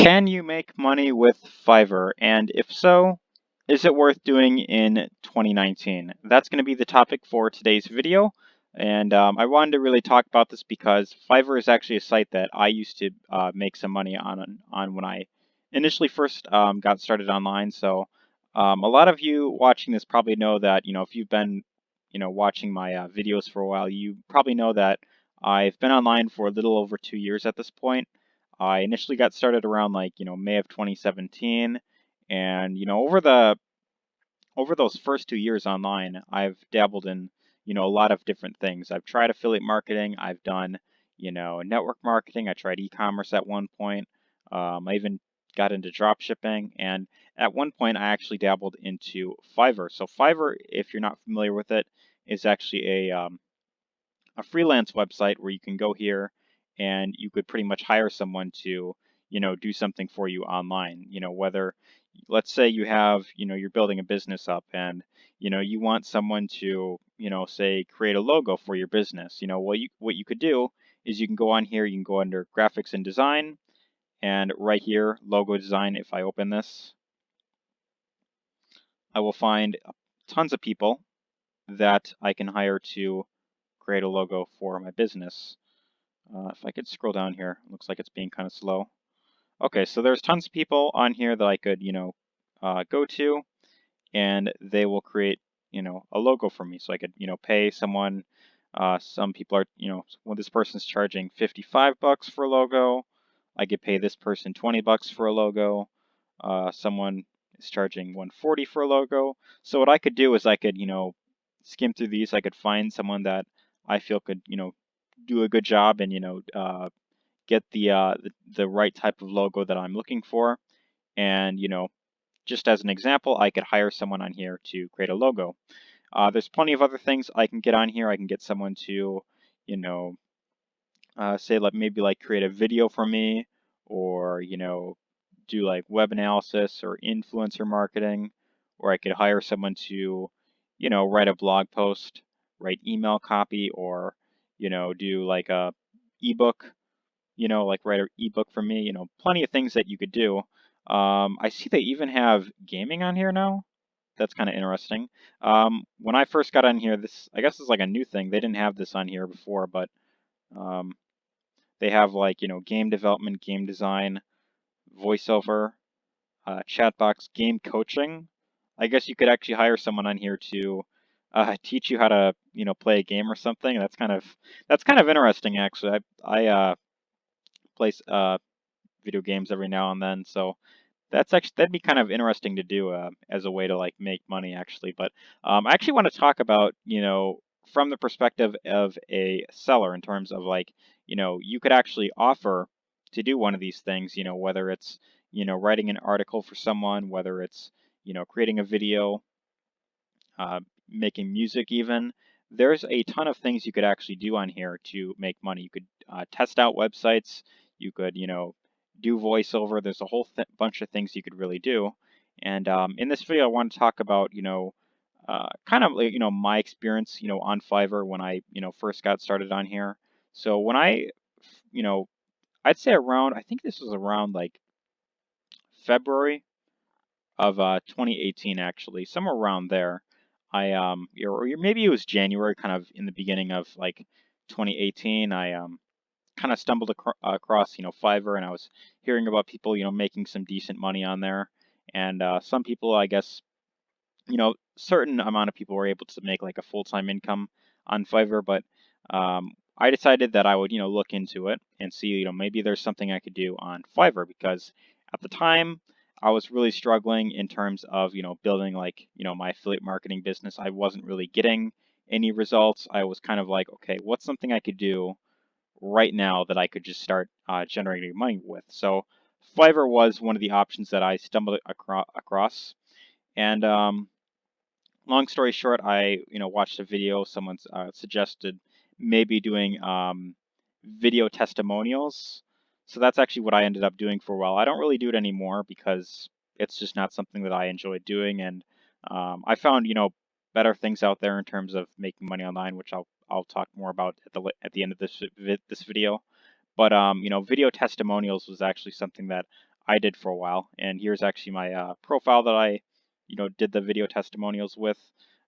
Can you make money with Fiverr? And if so, is it worth doing in 2019? That's going to be the topic for today's video. And I wanted to really talk about this because Fiverr is actually a site that I used to make some money on when I initially first got started online. So a lot of you watching this probably know that, if you've been, watching my videos for a while, you probably know that I've been online for a little over 2 years at this point. I initially got started around May of 2017, and over those first 2 years online, I've dabbled in a lot of different things. I've tried affiliate marketing, I've done network marketing, I tried e-commerce at one point. I even got into drop shipping, and at one point I actually dabbled into Fiverr. So Fiverr, if you're not familiar with it, is actually a freelance website where you can go here and you could pretty much hire someone to, do something for you online. Whether, let's say you have, you're building a business up and, you want someone to, say create a logo for your business. What you could do is you can go on here, you can go under graphics and design, and right here, logo design. If I open this, I will find tons of people that I can hire to create a logo for my business. If I could scroll down here, looks like it's being kind of slow. Okay, so there's tons of people on here that I could, go to, and they will create, a logo for me. So I could, pay someone. Some people are, well, this person's charging 55 bucks for a logo. I could pay this person 20 bucks for a logo. Someone is charging 140 for a logo. So what I could do is I could, skim through these. I could find someone that I feel could, do a good job and, get the right type of logo that I'm looking for. And just as an example, I could hire someone on here to create a logo. There's plenty of other things I can get on here. I can get someone to, you know, say like maybe like create a video for me, or do like web analysis or influencer marketing, or I could hire someone to, write a blog post, write email copy, or do like a ebook, like write an ebook for me, plenty of things that you could do. I see they even have gaming on here now. That's kind of interesting. When I first got on here, I guess is like a new thing. They didn't have this on here before, but um, they have like, game development, game design, voiceover, chat box, game coaching. I guess you could actually hire someone on here to teach you how to, play a game or something. That's kind of interesting actually. I play video games every now and then. So that'd be kind of interesting to do as a way to like make money actually. But I actually want to talk about from the perspective of a seller in terms of like you could actually offer to do one of these things. Whether it's writing an article for someone, whether it's creating a video, making music even. There's a ton of things you could actually do on here to make money. You could test out websites. You could, do voiceover. There's a whole bunch of things you could really do. And in this video, I want to talk about, kind of like, my experience, on Fiverr when I, first got started on here. So when you know, I'd say around, I think this was around like February of 2018 actually, somewhere around there. Or maybe it was January, kind of in the beginning of like 2018. I kind of stumbled across Fiverr, and I was hearing about people making some decent money on there, and some people, I guess, certain amount of people were able to make like a full-time income on Fiverr, but I decided that I would look into it and see maybe there's something I could do on Fiverr, because at the time I was really struggling in terms of building like my affiliate marketing business. I wasn't really getting any results. I was kind of like, okay, what's something I could do right now that I could just start generating money with? So Fiverr was one of the options that I stumbled across. And long story short, I watched a video. Someone suggested maybe doing video testimonials. So that's actually what I ended up doing for a while. I don't really do it anymore because it's just not something that I enjoy doing, and I found better things out there in terms of making money online, which I'll talk more about at the end of this video. But video testimonials was actually something that I did for a while. And here's actually my profile that I, did the video testimonials with.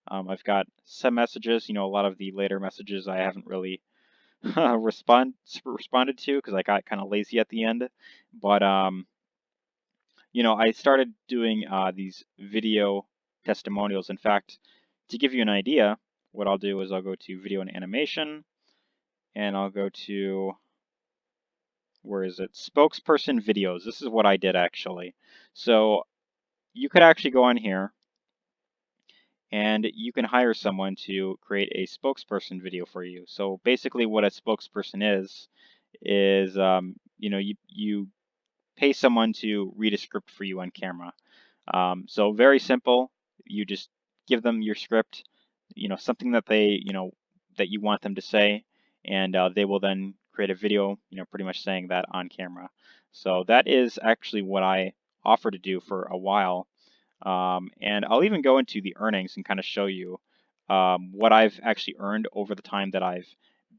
I've got some messages. A lot of the later messages I haven't really responded to because I got kind of lazy at the end. But I started doing these video testimonials. In fact, to give you an idea, what I'll do is I'll go to video and animation, and I'll go to, where is it? Spokesperson videos. This is what I did actually. So you could actually go on here and you can hire someone to create a spokesperson video for you. So basically what a spokesperson is you pay someone to read a script for you on camera. So very simple. You just give them your script, something that that you want them to say, and they will then create a video, pretty much saying that on camera. So that is actually what I offer to do for a while. And I'll even go into the earnings and kind of show you what I've actually earned over the time that I've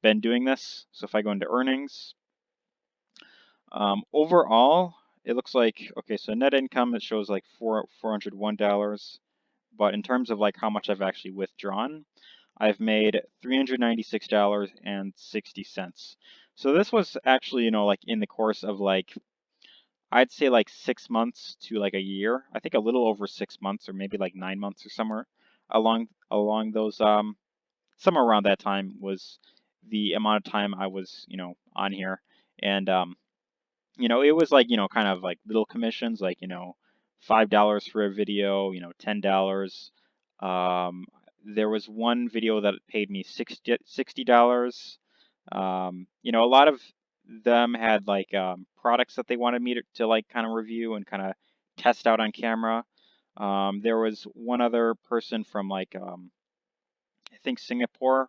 been doing this. So if I go into earnings, overall, it looks like, okay, so net income, it shows like $401. But in terms of like how much I've actually withdrawn, I've made $396.60. So this was actually, like in the course of like, I'd say like 6 months to like a year. I think a little over 6 months or maybe like 9 months or somewhere along those, somewhere around that time was the amount of time I was, on here. And it was like, kind of like little commissions, like, $5 for a video, $10. There was one video that paid me $60. A lot of them had like products that they wanted me to like kind of review and kind of test out on camera. There was one other person from like I think Singapore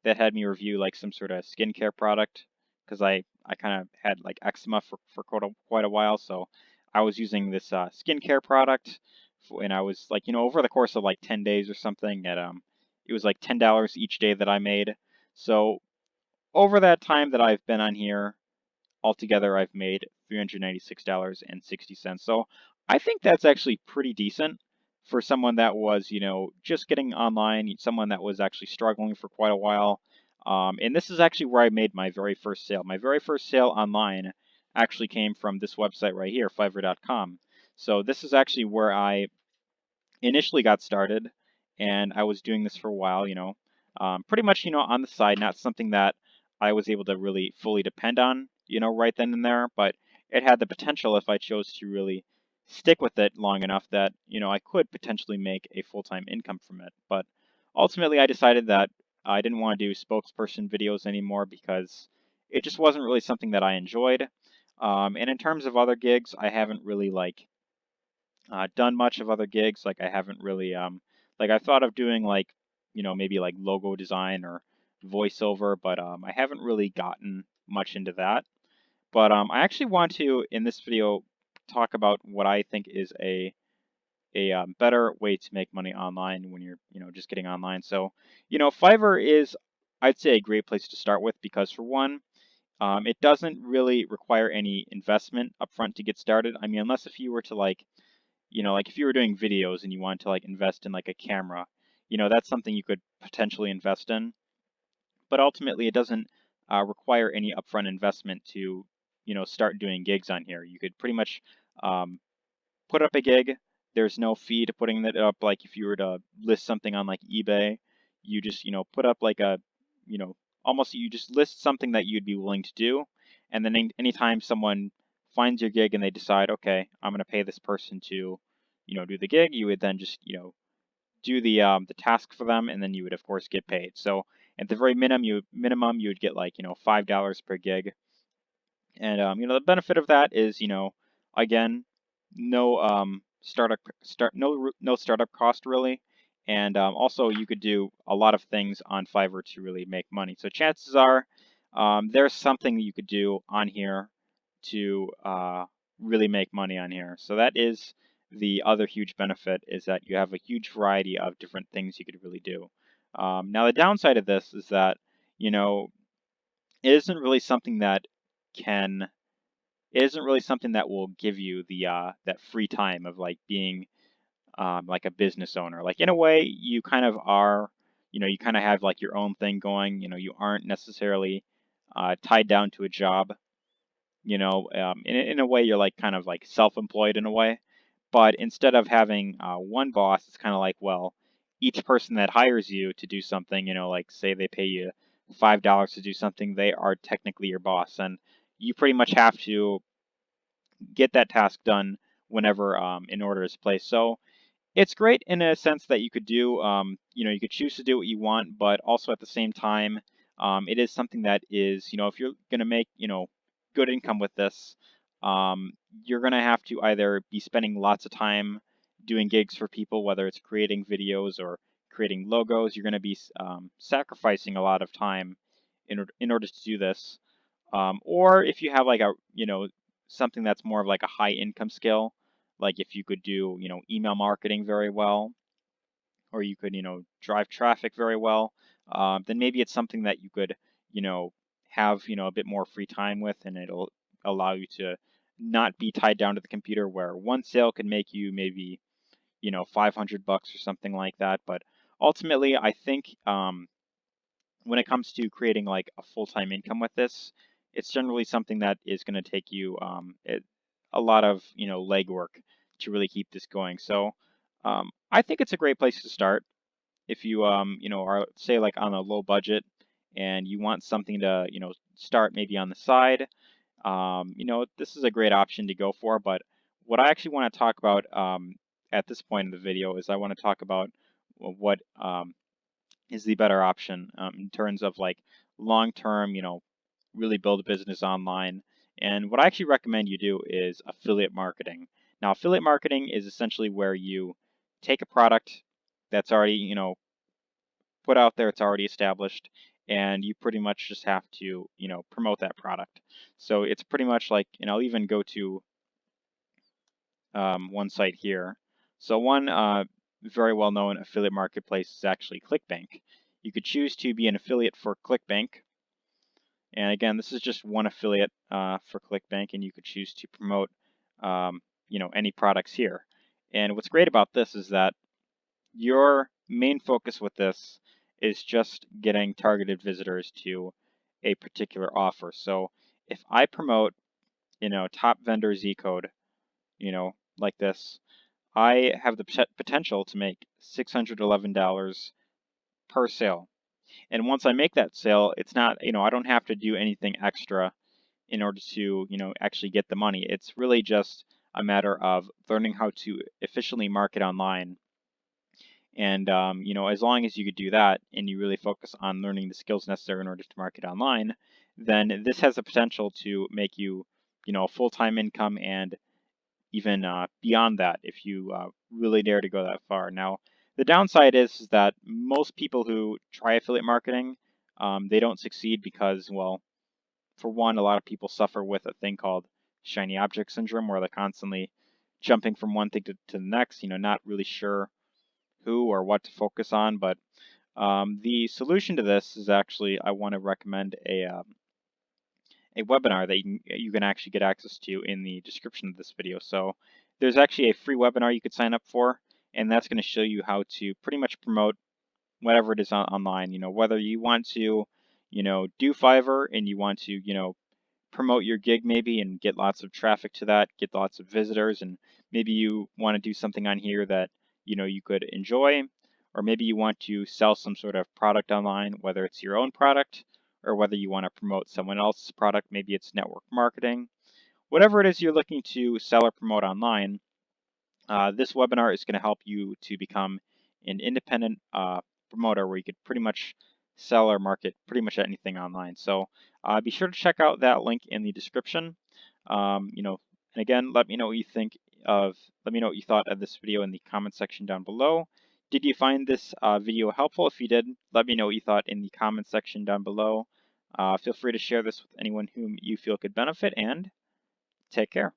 that had me review like some sort of skincare product because I kind of had like eczema for quite a while, so I was using this skincare product, and I was like, over the course of like 10 days or something, at it was like $10 each day that I made. So over that time that I've been on here, altogether I've made $396.60. So I think that's actually pretty decent for someone that was, just getting online, someone that was actually struggling for quite a while. And this is actually where I made my very first sale. My very first sale online actually came from this website right here, Fiverr.com. So this is actually where I initially got started, and I was doing this for a while, pretty much, on the side, not something that I was able to really fully depend on, right then and there, but it had the potential if I chose to really stick with it long enough that, I could potentially make a full-time income from it. But ultimately, I decided that I didn't want to do spokesperson videos anymore because it just wasn't really something that I enjoyed. And in terms of other gigs, I haven't really like done much of other gigs. Like I haven't really like I thought of doing like maybe like logo design or voiceover, but I haven't really gotten much into that. But I actually want to in this video talk about what I think is a better way to make money online when you're just getting online. So Fiverr is, I'd say, a great place to start with because for one, it doesn't really require any investment upfront to get started. I mean, unless if you were to like like if you were doing videos and you wanted to like invest in like a camera, that's something you could potentially invest in. But ultimately, it doesn't require any upfront investment to, start doing gigs on here. You could pretty much um, put up a gig. There's no fee to putting it up. Like if you were to list something on like eBay, you just, put up like a, you know, almost you just list something that you'd be willing to do. And then anytime someone finds your gig and they decide, okay, I'm going to pay this person to, do the gig, you would then just, do the task for them, and then you would of course get paid. So at the very minimum you would get like $5 per gig, and the benefit of that is, again, no no startup cost really, and also you could do a lot of things on Fiverr to really make money. So chances are there's something that you could do on here to really make money on here. So that is the other huge benefit, is that you have a huge variety of different things you could really do. Now the downside of this is that it isn't really something that can it isn't really something that will give you the that free time of like being like a business owner. Like in a way, you kind of are, you kind of have like your own thing going. You aren't necessarily tied down to a job. In a way, you're like kind of like self-employed in a way. But instead of having one boss, it's kind of like, well, each person that hires you to do something, like say they pay you $5 to do something, they are technically your boss, and you pretty much have to get that task done whenever an order is placed. So it's great in a sense that you could do, you could choose to do what you want, but also at the same time, it is something that is, if you're going to make, good income with this, um, you're going to have to either be spending lots of time doing gigs for people, whether it's creating videos or creating logos. You're going to be sacrificing a lot of time in order to do this. Or if you have like something that's more of like a high income skill, like if you could do, email marketing very well, or you could, drive traffic very well, then maybe it's something that you could, you know, have, a bit more free time with, and it'll allow you to not be tied down to the computer where one sale can make you maybe, $500 or something like that. But ultimately, I think, when it comes to creating like a full-time income with this, it's generally something that is going to take you a lot of legwork to really keep this going. So I think it's a great place to start if you are say like on a low budget and you want something to start maybe on the side. This is a great option to go for. But what I actually want to talk about at this point in the video is I want to talk about what is the better option in terms of like long term, really build a business online. And what I actually recommend you do is affiliate marketing. Now, affiliate marketing is essentially where you take a product that's already, put out there, it's already established, and you pretty much just have to, promote that product. So it's pretty much like, and I'll even go to one site here. So one very well-known affiliate marketplace is actually ClickBank. You could choose to be an affiliate for ClickBank. And again, this is just one affiliate for ClickBank, and you could choose to promote, any products here. And what's great about this is that your main focus with this is just getting targeted visitors to a particular offer. So if I promote, top vendor Z code, like this, I have the potential to make $611 per sale. And once I make that sale, it's not, I don't have to do anything extra in order to, actually get the money. It's really just a matter of learning how to efficiently market online. And, as long as you could do that and you really focus on learning the skills necessary in order to market online, then this has the potential to make you, a full-time income and even beyond that if you really dare to go that far. Now, the downside is that most people who try affiliate marketing, they don't succeed because, well, for one, a lot of people suffer with a thing called shiny object syndrome, where they're constantly jumping from one thing to the next, not really sure who or what to focus on. But the solution to this is actually, I want to recommend a webinar that you can actually get access to in the description of this video. So there's actually a free webinar you could sign up for, and that's going to show you how to pretty much promote whatever it is online. Whether you want to, do Fiverr and you want to, promote your gig maybe and get lots of traffic to that, get lots of visitors, and maybe you want to do something on here that, you could enjoy, or maybe you want to sell some sort of product online, whether it's your own product or whether you want to promote someone else's product, maybe it's network marketing. Whatever it is you're looking to sell or promote online, this webinar is going to help you to become an independent promoter where you could pretty much sell or market pretty much anything online. So be sure to check out that link in the description. And again, let me know what you think let me know what you thought of this video in the comment section down below. Did you find this video helpful? If you did, let me know what you thought in the comment section down below. Feel free to share this with anyone whom you feel could benefit, and take care.